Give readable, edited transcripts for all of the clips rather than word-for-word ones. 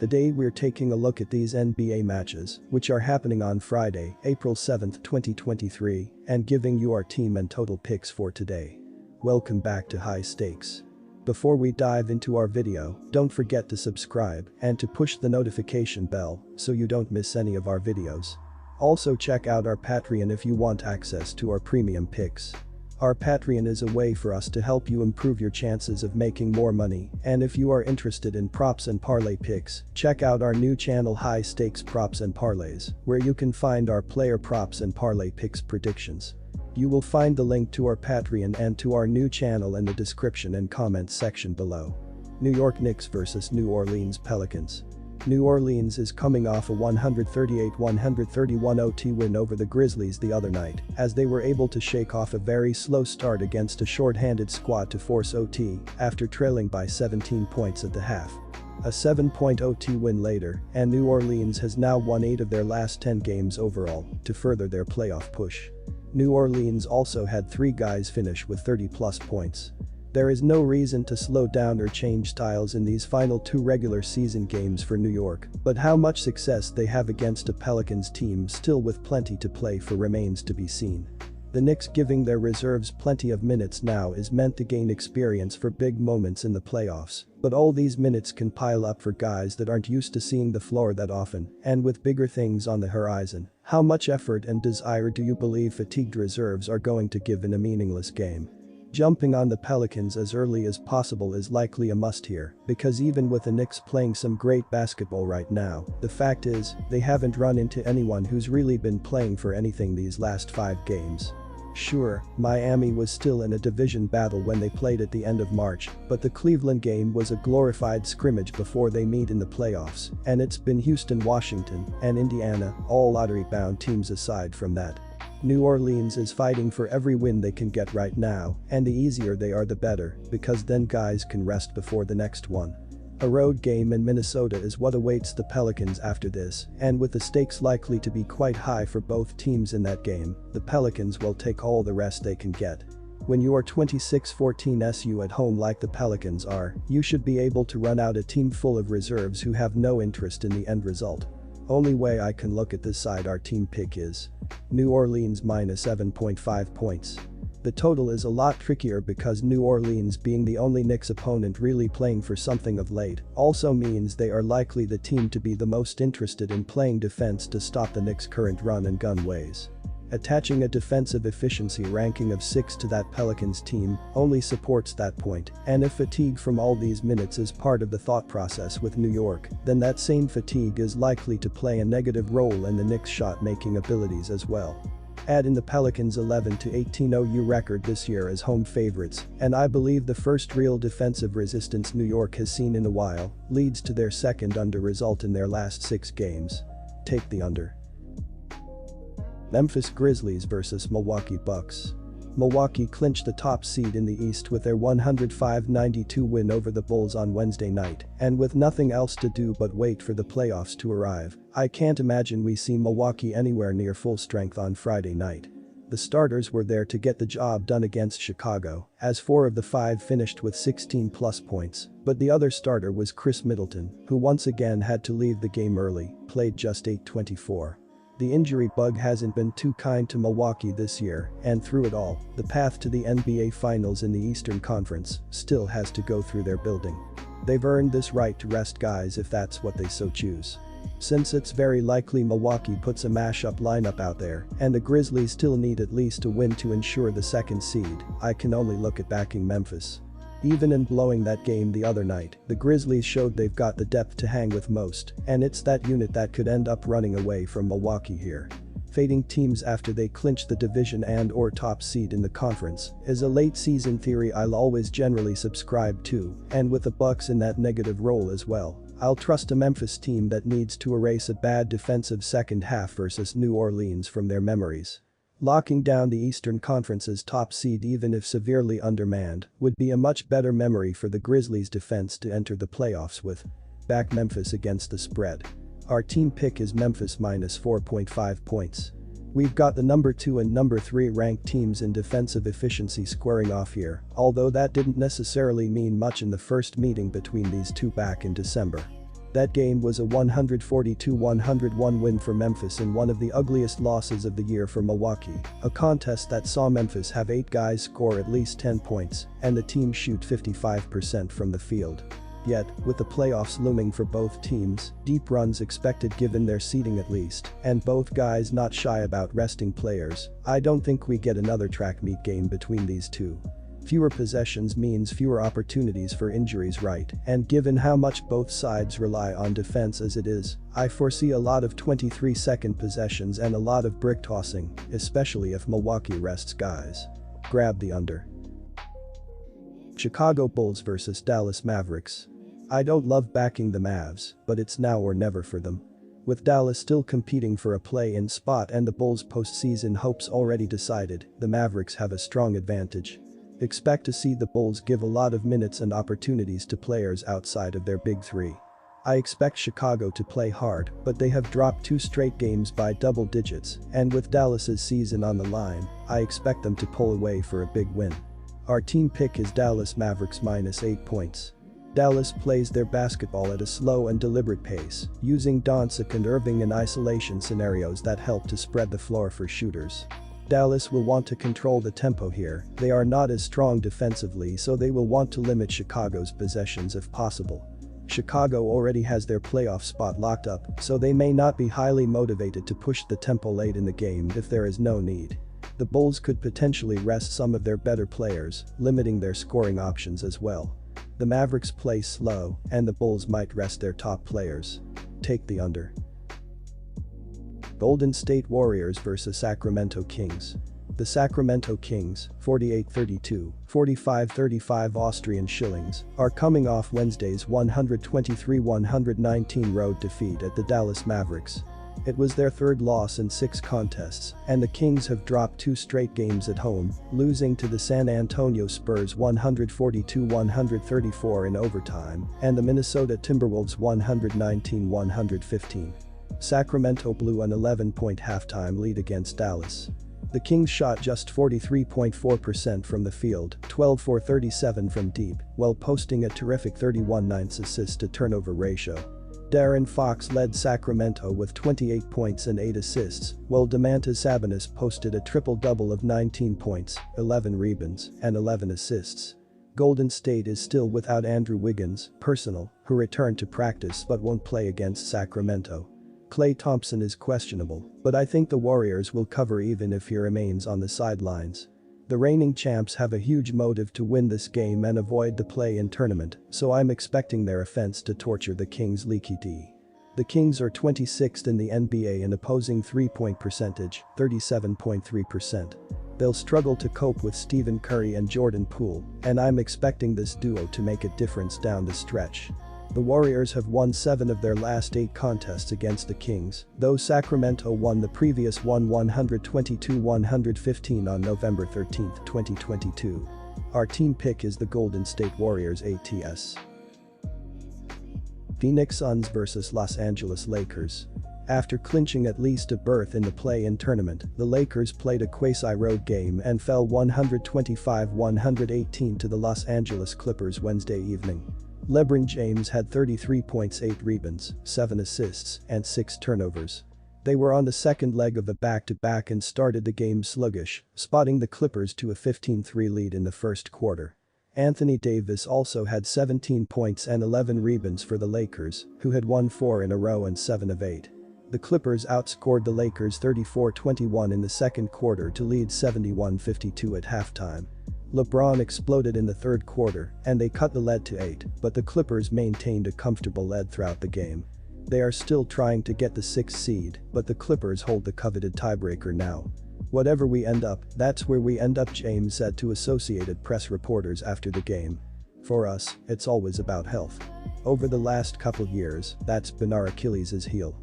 Today we're taking a look at these NBA matches, which are happening on Friday, April 7, 2023, and giving you our team and total picks for today. Welcome back to High Stakes. Before we dive into our video, don't forget to subscribe and to push the notification bell so you don't miss any of our videos. Also check out our Patreon if you want access to our premium picks. Our Patreon is a way for us to help you improve your chances of making more money, and if you are interested in props and parlay picks, check out our new channel High Stakes Props and Parlays, where you can find our player props and parlay picks predictions. You will find the link to our Patreon and to our new channel in the description and comments section below. New York Knicks vs New Orleans Pelicans. New Orleans is coming off a 138-131 OT win over the Grizzlies the other night, as they were able to shake off a very slow start against a short-handed squad to force OT after trailing by 17 points at the half. A 7-point OT win later, and New Orleans has now won 8 of their last 10 games overall to further their playoff push. New Orleans also had 3 guys finish with 30-plus points. There is no reason to slow down or change styles in these final 2 regular season games for New York, but how much success they have against a Pelicans team still with plenty to play for remains to be seen. The Knicks giving their reserves plenty of minutes now is meant to gain experience for big moments in the playoffs, but all these minutes can pile up for guys that aren't used to seeing the floor that often, and with bigger things on the horizon. How much effort and desire do you believe fatigued reserves are going to give in a meaningless game? Jumping on the Pelicans as early as possible is likely a must here, because even with the Knicks playing some great basketball right now, the fact is, they haven't run into anyone who's really been playing for anything these last 5 games. Sure, Miami was still in a division battle when they played at the end of March, but the Cleveland game was a glorified scrimmage before they meet in the playoffs, and it's been Houston, Washington, and Indiana, all lottery-bound teams aside from that. New Orleans is fighting for every win they can get right now, and the easier they are the better, because then guys can rest before the next one. A road game in Minnesota is what awaits the Pelicans after this, and with the stakes likely to be quite high for both teams in that game, the Pelicans will take all the rest they can get. When you are 26-14 SU at home like the Pelicans are, you should be able to run out a team full of reserves who have no interest in the end result. Only way I can look at this side our team pick is New Orleans minus 7.5 points. The total is a lot trickier because New Orleans being the only Knicks opponent really playing for something of late also means they are likely the team to be the most interested in playing defense to stop the Knicks' current run and gun ways. Attaching a defensive efficiency ranking of 6 to that Pelicans team only supports that point, and if fatigue from all these minutes is part of the thought process with New York, then that same fatigue is likely to play a negative role in the Knicks' shot-making abilities as well. Add in the Pelicans' 11-18 OU record this year as home favorites, and I believe the first real defensive resistance New York has seen in a while leads to their second under result in their last 6 games. Take the under. Memphis Grizzlies vs Milwaukee Bucks. Milwaukee clinched the top seed in the East with their 105-92 win over the Bulls on Wednesday night, and with nothing else to do but wait for the playoffs to arrive, I can't imagine we see Milwaukee anywhere near full strength on Friday night. The starters were there to get the job done against Chicago, as 4 of the 5 finished with 16-plus points, but the other starter was Chris Middleton, who once again had to leave the game early, played just 8-24. The injury bug hasn't been too kind to Milwaukee this year, and through it all, the path to the NBA Finals in the Eastern Conference still has to go through their building. They've earned this right to rest guys if that's what they so choose. Since it's very likely Milwaukee puts a mashup lineup out there, and the Grizzlies still need at least a win to ensure the 2nd seed, I can only look at backing Memphis. Even in blowing that game the other night, the Grizzlies showed they've got the depth to hang with most, and it's that unit that could end up running away from Milwaukee here. Fading teams after they clinch the division and/or top seed in the conference is a late season theory I'll always generally subscribe to, and with the Bucks in that negative role as well, I'll trust a Memphis team that needs to erase a bad defensive second half versus New Orleans from their memories. Locking down the Eastern Conference's top seed even if severely undermanned would be a much better memory for the Grizzlies' defense to enter the playoffs with. Back Memphis against the spread. Our team pick is Memphis minus 4.5 points. We've got the number 2 and number 3 ranked teams in defensive efficiency squaring off here, although that didn't necessarily mean much in the first meeting between these two back in December. That game was a 142-101 win for Memphis in one of the ugliest losses of the year for Milwaukee, a contest that saw Memphis have 8 guys score at least 10 points and the team shoot 55% from the field. Yet, with the playoffs looming for both teams, deep runs expected given their seeding at least, and both guys not shy about resting players, I don't think we get another track meet game between these two. Fewer possessions means fewer opportunities for injuries, right? And given how much both sides rely on defense as it is, I foresee a lot of 23-second possessions and a lot of brick tossing, especially if Milwaukee rests guys. Grab the under. Chicago Bulls vs Dallas Mavericks. I don't love backing the Mavs, but it's now or never for them. With Dallas still competing for a play-in spot and the Bulls' postseason hopes already decided, the Mavericks have a strong advantage. Expect to see the Bulls give a lot of minutes and opportunities to players outside of their big three. I expect Chicago to play hard, but they have dropped 2 straight games by double digits, and with Dallas's season on the line, I expect them to pull away for a big win. Our team pick is Dallas Mavericks -8 points. Dallas plays their basketball at a slow and deliberate pace, using Doncic and Irving in isolation scenarios that help to spread the floor for shooters. Dallas will want to control the tempo here, they are not as strong defensively so they will want to limit Chicago's possessions if possible. Chicago already has their playoff spot locked up, so they may not be highly motivated to push the tempo late in the game if there is no need. The Bulls could potentially rest some of their better players, limiting their scoring options as well. The Mavericks play slow, and the Bulls might rest their top players. Take the under. Golden State Warriors vs Sacramento Kings. The Sacramento Kings, 48-32, 45-35 Austrian shillings, are coming off Wednesday's 123-119 road defeat at the Dallas Mavericks. It was their 3rd loss in 6 contests, and the Kings have dropped 2 straight games at home, losing to the San Antonio Spurs 142-134 in overtime, and the Minnesota Timberwolves 119-115. Sacramento blew an 11-point halftime lead against Dallas. The Kings shot just 43.4% from the field, 12 for 37 from deep, while posting a terrific 31/9 assist-to-turnover ratio. De'Aaron Fox led Sacramento with 28 points and 8 assists, while Domantas Sabonis posted a triple-double of 19 points, 11 rebounds, and 11 assists. Golden State is still without Andrew Wiggins, who returned to practice but won't play against Sacramento. Klay Thompson is questionable, but I think the Warriors will cover even if he remains on the sidelines. The reigning champs have a huge motive to win this game and avoid the play-in tournament, so I'm expecting their offense to torture the Kings' leaky D. The Kings are 26th in the NBA in opposing three-point percentage, 37.3%. They'll struggle to cope with Stephen Curry and Jordan Poole, and I'm expecting this duo to make a difference down the stretch. The Warriors have won 7 of their last 8 contests against the Kings, though Sacramento won the previous one 122-115 on November 13, 2022. Our team pick is the Golden State Warriors ATS. Phoenix Suns vs Los Angeles Lakers. After clinching at least a berth in the play-in tournament, the Lakers played a quasi-road game and fell 125-118 to the Los Angeles Clippers Wednesday evening. LeBron James had 33 points, 8 rebounds, 7 assists, and 6 turnovers. They were on the second leg of a back-to-back and started the game sluggish, spotting the Clippers to a 15-3 lead in the first quarter. Anthony Davis also had 17 points and 11 rebounds for the Lakers, who had won 4 in a row and 7 of 8. The Clippers outscored the Lakers 34-21 in the second quarter to lead 71-52 at halftime. LeBron exploded in the third quarter, and they cut the lead to 8, but the Clippers maintained a comfortable lead throughout the game. They are still trying to get the 6th seed, but the Clippers hold the coveted tiebreaker now. "Whatever we end up, that's where we end up," James said to Associated Press reporters after the game. "For us, it's always about health. Over the last couple years, that's been our Achilles' heel.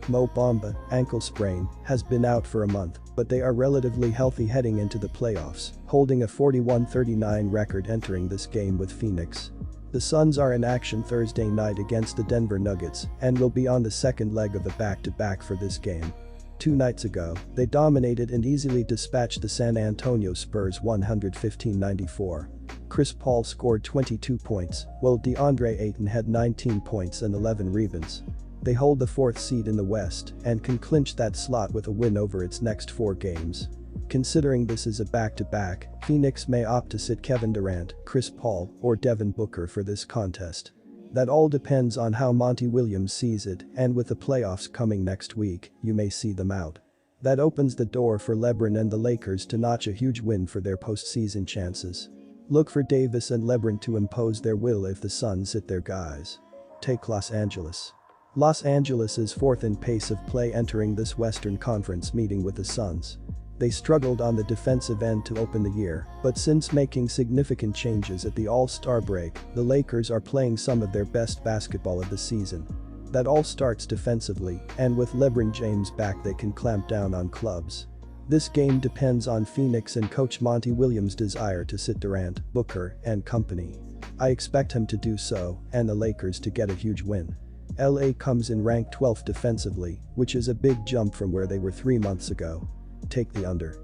Mo Bamba, ankle sprain, has been out for a month, but they are relatively healthy heading into the playoffs, holding a 41-39 record entering this game with Phoenix. The Suns are in action Thursday night against the Denver Nuggets and will be on the second leg of a back-to-back for this game. 2 nights ago, they dominated and easily dispatched the San Antonio Spurs 115-94. Chris Paul scored 22 points, while DeAndre Ayton had 19 points and 11 rebounds. They hold the 4th seed in the West and can clinch that slot with a win over its next 4 games. Considering this is a back-to-back, Phoenix may opt to sit Kevin Durant, Chris Paul, or Devin Booker for this contest. That all depends on how Monty Williams sees it, and with the playoffs coming next week, you may see them out. That opens the door for LeBron and the Lakers to notch a huge win for their postseason chances. Look for Davis and LeBron to impose their will if the Suns sit their guys. Take Los Angeles. Los Angeles is 4th in pace of play entering this Western Conference meeting with the Suns. They struggled on the defensive end to open the year, but since making significant changes at the All-Star break, the Lakers are playing some of their best basketball of the season. That all starts defensively, and with LeBron James back they can clamp down on clubs. This game depends on Phoenix and coach Monty Williams' desire to sit Durant, Booker, and company. I expect him to do so, and the Lakers to get a huge win. LA comes in ranked 12th defensively, which is a big jump from where they were 3 months ago. Take the under.